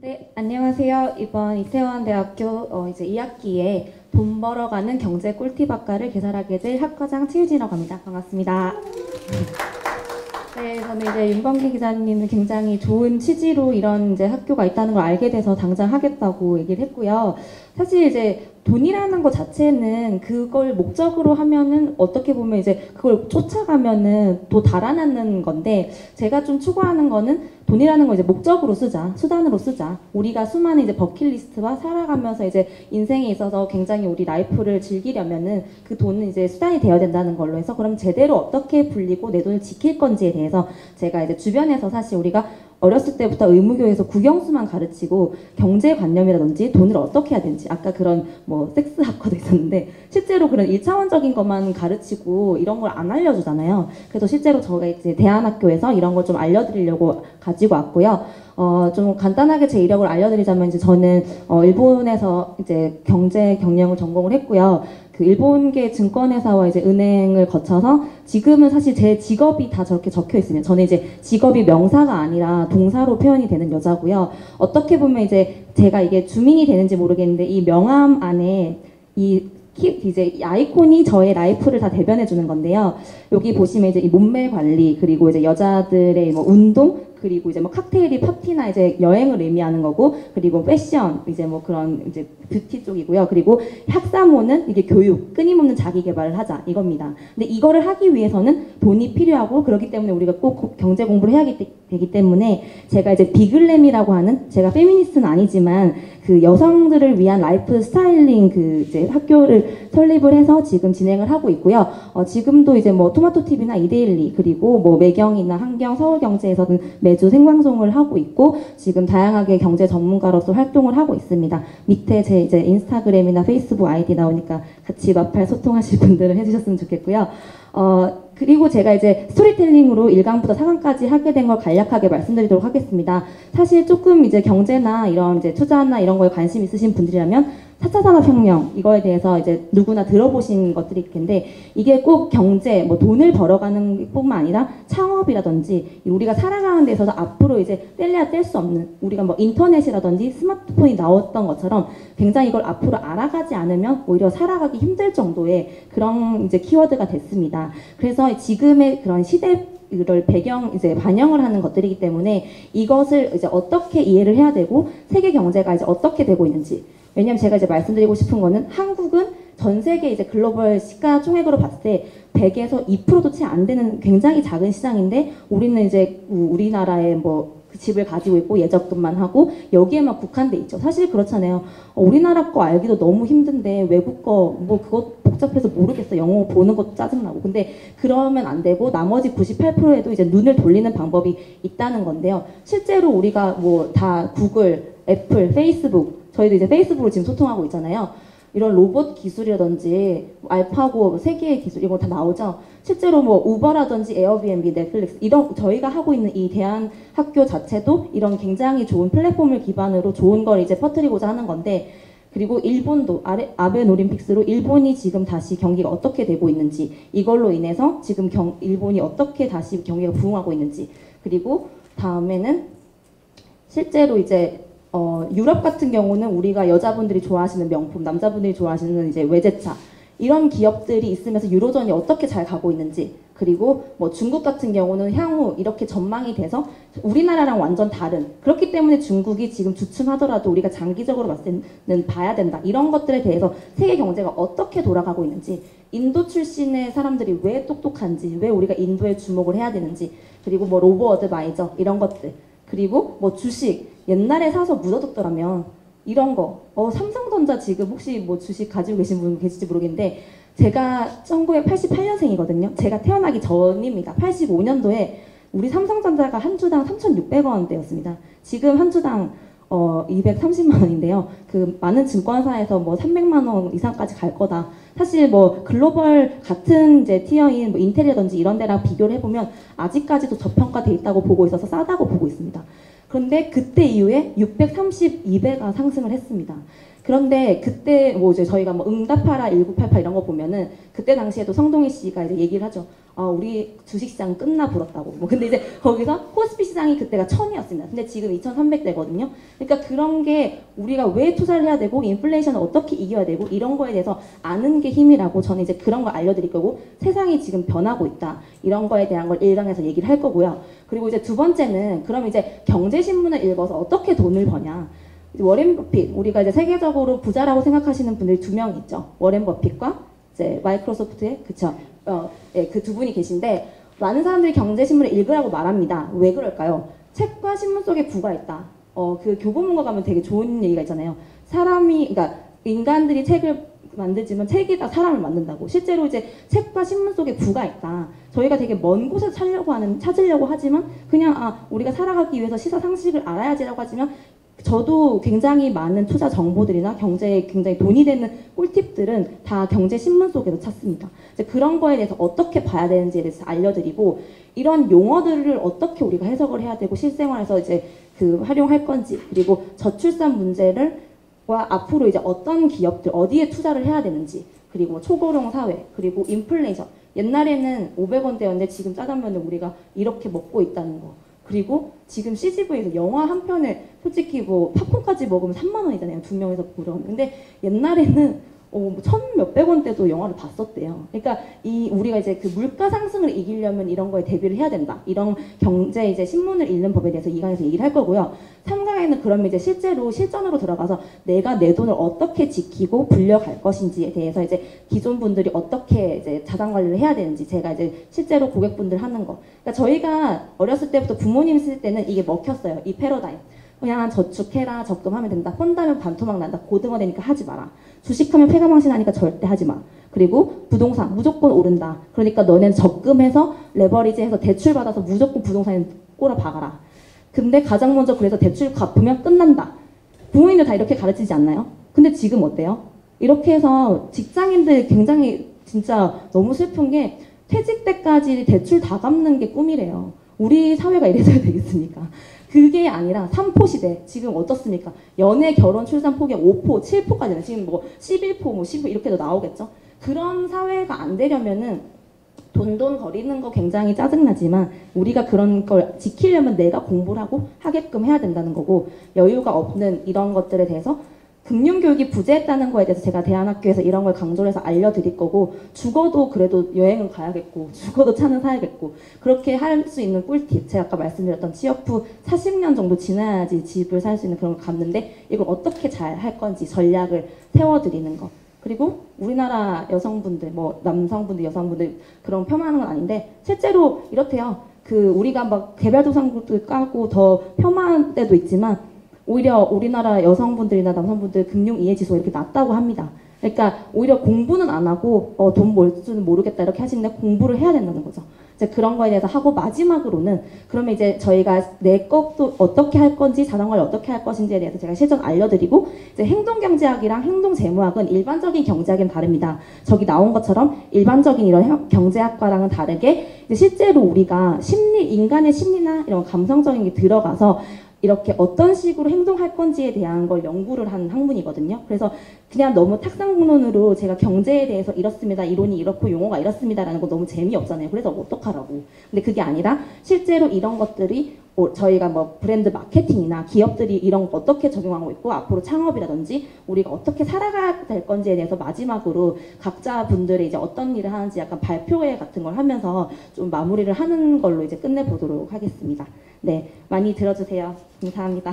네, 안녕하세요. 이번 이태원대학교 이제 2학기에 돈 벌어가는 경제 꿀팁 학과를 개설하게 될 학과장 최유진이라고 합니다. 반갑습니다. 네, 저는 이제 윤범기 기자님은 굉장히 좋은 취지로 이런 이제 학교가 있다는 걸 알게 돼서 당장 하겠다고 얘기를 했고요. 사실 이제 돈이라는 것 자체는 그걸 목적으로 하면은 어떻게 보면 이제 그걸 쫓아가면은 또 달아나는 건데, 제가 좀 추구하는 거는 돈이라는 걸 이제 목적으로 쓰자, 수단으로 쓰자. 우리가 수많은 이제 버킷리스트와 살아가면서 이제 인생에 있어서 굉장히 우리 라이프를 즐기려면은 그 돈은 이제 수단이 되어야 된다는 걸로 해서, 그럼 제대로 어떻게 불리고 내 돈을 지킬 건지에 대해서 제가 이제 주변에서 사실 우리가 어렸을 때부터 의무교에서 국영수만 가르치고 경제관념이라든지 돈을 어떻게 해야 되는지, 아까 그런 뭐 섹스 학과도 있었는데 실제로 그런 1차원적인 것만 가르치고 이런 걸 안 알려주잖아요. 그래서 실제로 저가 이제 대안학교에서 이런 걸 좀 알려드리려고 가지고 왔고요. 좀 간단하게 제 이력을 알려드리자면, 이제 저는 일본에서 이제 경제 경영을 전공을 했고요. 그 일본계 증권회사와 이제 은행을 거쳐서 지금은 사실 제 직업이 다 저렇게 적혀 있으면, 저는 이제 직업이 명사가 아니라 동사로 표현이 되는 여자고요. 어떻게 보면 이제 제가 이게 주민이 되는지 모르겠는데 이 명함 안에 이제 아이콘이 저의 라이프를 다 대변해 주는 건데요. 여기 보시면 이제 이 몸매 관리, 그리고 이제 여자들의 뭐 운동, 그리고 이제 뭐 칵테일이 파티나 이제 여행을 의미하는 거고, 그리고 패션, 이제 뭐 그런 이제 뷰티 쪽이고요. 그리고 학사모는 이게 교육, 끊임없는 자기 개발을 하자, 이겁니다. 근데 이거를 하기 위해서는 돈이 필요하고, 그렇기 때문에 우리가 꼭 경제 공부를 해야 되기 때문에 제가 이제 비글램이라고 하는, 제가 페미니스트는 아니지만 그 여성들을 위한 라이프 스타일링 그 이제 학교를 설립을 해서 지금 진행을 하고 있고요. 지금도 이제 뭐 토마토 TV나 이데일리, 그리고 뭐 매경이나 한경, 서울경제에서는 매주 생방송을 하고 있고, 지금 다양하게 경제 전문가로서 활동을 하고 있습니다. 밑에 제 이제 인스타그램이나 페이스북 아이디 나오니까 같이 마팔 소통하실 분들은 해주셨으면 좋겠고요. 그리고 제가 이제 스토리텔링으로 1강부터 4강까지 하게 된 걸 간략하게 말씀드리도록 하겠습니다. 사실 조금 이제 경제나 이런 이제 투자나 이런 거에 관심 있으신 분들이라면 4차 산업혁명, 이거에 대해서 이제 누구나 들어보신 것들이 있을 텐데, 이게 꼭 경제, 뭐 돈을 벌어가는 뿐만 아니라 창업이라든지 우리가 살아가는 데 있어서 앞으로 이제 뗄래야 뗄 수 없는, 우리가 뭐 인터넷이라든지 스마트폰이 나왔던 것처럼 굉장히 이걸 앞으로 알아가지 않으면 오히려 살아가기 힘들 정도의 그런 이제 키워드가 됐습니다. 그래서 지금의 그런 시대를 배경 이제 반영을 하는 것들이기 때문에 이것을 이제 어떻게 이해를 해야 되고, 세계 경제가 이제 어떻게 되고 있는지. 왜냐면 제가 이제 말씀드리고 싶은 거는, 한국은 전 세계 이제 글로벌 시가총액으로 봤을 때 100에서 2%도 채 안 되는 굉장히 작은 시장인데, 우리는 이제 우리나라에 뭐 그 집을 가지고 있고 예적금만 하고 여기에만 국한돼 있죠. 사실 그렇잖아요. 우리나라 거 알기도 너무 힘든데 외국 거 뭐 그거 복잡해서 모르겠어. 영어 보는 것도 짜증나고. 근데 그러면 안 되고 나머지 98%에도 이제 눈을 돌리는 방법이 있다는 건데요. 실제로 우리가 뭐 다 구글, 애플, 페이스북, 저희도 이제 페이스북으로 지금 소통하고 있잖아요. 이런 로봇 기술이라든지 알파고, 세계의 기술, 이거 다 나오죠. 실제로 뭐 우버라든지 에어비앤비, 넷플릭스, 이런 저희가 하고 있는 이 대한학교 자체도 이런 굉장히 좋은 플랫폼을 기반으로 좋은 걸 이제 퍼뜨리고자 하는 건데, 그리고 일본도 아베 올림픽스로 일본이 지금 다시 경기가 어떻게 되고 있는지, 이걸로 인해서 지금 일본이 어떻게 다시 경기가 부흥하고 있는지, 그리고 다음에는 실제로 이제 유럽 같은 경우는 우리가 여자분들이 좋아하시는 명품, 남자분들이 좋아하시는 이제 외제차, 이런 기업들이 있으면서 유로존이 어떻게 잘 가고 있는지, 그리고 뭐 중국 같은 경우는 향후 이렇게 전망이 돼서 우리나라랑 완전 다른, 그렇기 때문에 중국이 지금 주춤하더라도 우리가 장기적으로 봤을 때는 봐야 된다, 이런 것들에 대해서 세계 경제가 어떻게 돌아가고 있는지, 인도 출신의 사람들이 왜 똑똑한지, 왜 우리가 인도에 주목을 해야 되는지, 그리고 뭐 로보 어드바이저 이런 것들, 그리고 뭐 주식 옛날에 사서 묻어뒀더라면 이런 거, 삼성전자 지금 혹시 뭐 주식 가지고 계신 분 계실지 모르겠는데, 제가 1988년생이거든요. 제가 태어나기 전입니다. 85년도에 우리 삼성전자가 한 주당 3,600원대였습니다. 지금 한 주당 230만 원인데요. 그 많은 증권사에서 뭐 300만 원 이상까지 갈 거다. 사실 뭐 글로벌 같은 이제 티어인 뭐 인텔이라든지 이런 데랑 비교를 해보면 아직까지도 저평가돼 있다고 보고 있어서 싸다고 보고 있습니다. 그런데 그때 이후에 632배가 상승을 했습니다. 그런데 그때 뭐 이제 저희가 뭐 응답하라 1988 이런 거 보면은 그때 당시에도 성동희 씨가 이제 얘기를 하죠. 우리 주식시장 끝나 불었다고. 뭐 근데 이제 거기서 코스피 시장이 그때가 1000이었습니다. 근데 지금 2300대거든요. 그러니까 그런 게 우리가 왜 투자를 해야 되고 인플레이션을 어떻게 이겨야 되고 이런 거에 대해서 아는 게 힘이라고 저는 이제 그런 걸 알려드릴 거고 세상이 지금 변하고 있다. 이런 거에 대한 걸 1강에서 얘기를 할 거고요. 그리고 이제 두 번째는 그럼 이제 경제신문을 읽어서 어떻게 돈을 버냐. 워렌 버핏, 우리가 이제 세계적으로 부자라고 생각하시는 분들이 두 명 있죠. 워렌 버핏과 이제 마이크로소프트의 그쵸. 예, 그 두 분이 계신데 많은 사람들이 경제신문을 읽으라고 말합니다. 왜 그럴까요? 책과 신문 속에 부가 있다. 그 교보문고 가면 되게 좋은 얘기가 있잖아요. 그러니까 인간들이 책을 만들지만 책이 다 사람을 만든다고. 실제로 이제 책과 신문 속에 부가 있다. 저희가 되게 먼 곳에서 찾으려고 하지만 그냥 우리가 살아가기 위해서 시사 상식을 알아야지라고 하지만 저도 굉장히 많은 투자 정보들이나 경제에 굉장히 돈이 되는 꿀팁들은 다 경제 신문 속에서 찾습니다. 이제 그런 거에 대해서 어떻게 봐야 되는지에 대해서 알려드리고 이런 용어들을 어떻게 우리가 해석을 해야 되고 실생활에서 이제 활용할 건지 그리고 저출산 문제를 앞으로 이제 어떤 기업들 어디에 투자를 해야 되는지 그리고 초고령 사회 그리고 인플레이션 옛날에는 500원대였는데 지금 짜장면을 우리가 이렇게 먹고 있다는 거 그리고 지금 CGV에서 영화 한 편을 솔직히 뭐 팝콘까지 먹으면 3만 원이잖아요. 두 명이서 보러. 근데 옛날에는 1,000몇백 원대도 영화를 봤었대요. 그러니까 우리가 이제 그 물가 상승을 이기려면 이런 거에 대비를 해야 된다. 이런 경제 이제 신문을 읽는 법에 대해서 2강에서 얘기를 할 거고요. 3강에는 그러면 이제 실제로 실전으로 들어가서 내가 내 돈을 어떻게 지키고 불려갈 것인지에 대해서 이제 기존 분들이 어떻게 이제 자산 관리를 해야 되는지 제가 이제 실제로 고객분들 하는 거. 그러니까 저희가 어렸을 때부터 부모님 쓸 때는 이게 먹혔어요. 이 패러다임. 그냥 저축해라 적금하면 된다. 펀다면 반토막 난다. 고등어 되니까 하지 마라. 주식하면 폐가망신 하니까 절대 하지 마. 그리고 부동산 무조건 오른다. 그러니까 너는 적금해서 레버리지해서 대출 받아서 무조건 부동산에 꼬라 박아라. 근데 가장 먼저 그래서 대출 갚으면 끝난다. 부모님들 다 이렇게 가르치지 않나요? 근데 지금 어때요? 이렇게 해서 직장인들 굉장히 진짜 너무 슬픈 게 퇴직 때까지 대출 다 갚는 게 꿈이래요. 우리 사회가 이래서야 되겠습니까? 그게 아니라 3포 시대 지금 어떻습니까? 연애, 결혼, 출산 포기 5포, 7포까지는 지금 뭐 11포, 뭐 15 이렇게도 나오겠죠? 그런 사회가 안 되려면은 돈돈 거리는 거 굉장히 짜증나지만 우리가 그런 걸 지키려면 내가 공부를 하고 하게끔 해야 된다는 거고 여유가 없는 이런 것들에 대해서 금융교육이 부재했다는 거에 대해서 제가 대안학교에서 이런 걸 강조를 해서 알려드릴 거고 죽어도 그래도 여행은 가야겠고 죽어도 차는 사야겠고 그렇게 할 수 있는 꿀팁 제가 아까 말씀드렸던 취업 후 40년 정도 지나야지 집을 살 수 있는 그런 걸 갔는데 이걸 어떻게 잘 할 건지 전략을 세워드리는 거 그리고 우리나라 여성분들 뭐 남성분들 여성분들 그런 폄하하는 건 아닌데 실제로 이렇대요. 우리가 막 개별도상국도 까고 더 폄하할 때도 있지만 오히려 우리나라 여성분들이나 남성분들 금융 이해 지수가 이렇게 낮다고 합니다. 그러니까 오히려 공부는 안 하고 돈 벌 줄은 모르겠다 이렇게 하시는데 공부를 해야 된다는 거죠. 이제 그런 거에 대해서 하고 마지막으로는 그러면 이제 저희가 내 것도 어떻게 할 건지 자산관리 어떻게 할 것인지에 대해서 제가 실전 알려드리고 이제 행동경제학이랑 행동재무학은 일반적인 경제학은 다릅니다. 저기 나온 것처럼 일반적인 이런 경제학과랑은 다르게 이제 실제로 우리가 인간의 심리나 이런 감성적인 게 들어가서 이렇게 어떤 식으로 행동할 건지에 대한 걸 연구를 한 학문이거든요. 그래서 그냥 너무 탁상공론으로 제가 경제에 대해서 이렇습니다. 이론이 이렇고 용어가 이렇습니다라는 거 너무 재미없잖아요. 그래서 어떡하라고. 근데 그게 아니라 실제로 이런 것들이 저희가 뭐 브랜드 마케팅이나 기업들이 이런 거 어떻게 적용하고 있고 앞으로 창업이라든지 우리가 어떻게 살아가야 될 건지에 대해서 마지막으로 각자 분들이 이제 어떤 일을 하는지 약간 발표회 같은 걸 하면서 좀 마무리를 하는 걸로 이제 끝내보도록 하겠습니다. 네, 많이 들어주세요. 감사합니다.